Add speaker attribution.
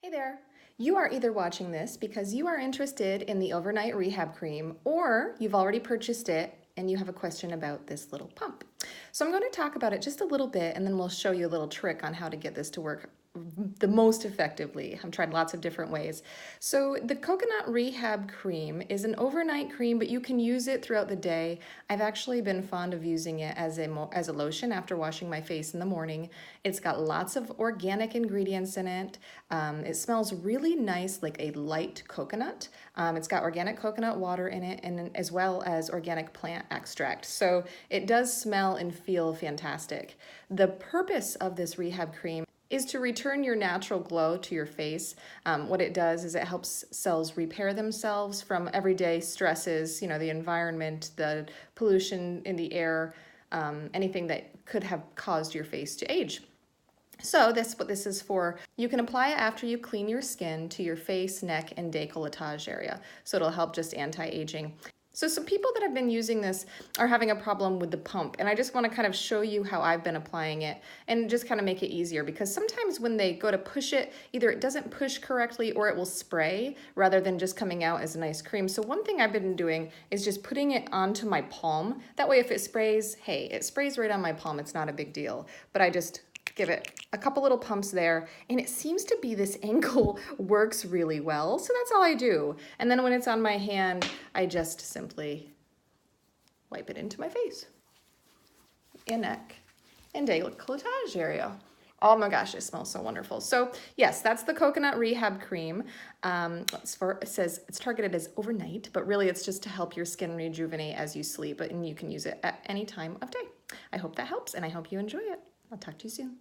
Speaker 1: Hey there! You are either watching this because you are interested in the overnight rehab cream or you've already purchased it and you have a question about this little pump. So I'm going to talk about it just a little bit and then we'll show you a little trick on how to get this to work the most effectively. I've tried lots of different ways. So the coconut rehab cream is an overnight cream, but you can use it throughout the day. I've actually been fond of using it as a lotion after washing my face in the morning. It's got lots of organic ingredients in it. It smells really nice, like a light coconut. It's got organic coconut water in it, and as well as organic plant extract. So it does smell and feel fantastic. The purpose of this rehab cream is to return your natural glow to your face. What it does is it helps cells repair themselves from everyday stresses, the environment, the pollution in the air, anything that could have caused your face to age. So that's what this is for. You can apply it after you clean your skin to your face, neck, and décolletage area. So it'll help just anti-aging. So some people that have been using this are having a problem with the pump, and I just want to kind of show you how I've been applying it and just kind of make it easier, because sometimes when they go to push it, either it doesn't push correctly or it will spray rather than just coming out as a nice cream. So one thing I've been doing is just putting it onto my palm. That way if it sprays, hey, it sprays right on my palm. It's not a big deal, but I just give it a couple little pumps there, and it seems to be this angle works really well, so that's all I do. And then when it's on my hand, I just simply wipe it into my face and neck and décolletage area. Oh my gosh, it smells so wonderful. So yes, that's the coconut rehab cream. It says it's targeted as overnight, but really it's just to help your skin rejuvenate as you sleep, and you can use it at any time of day. I hope that helps, and I hope you enjoy it. I'll talk to you soon.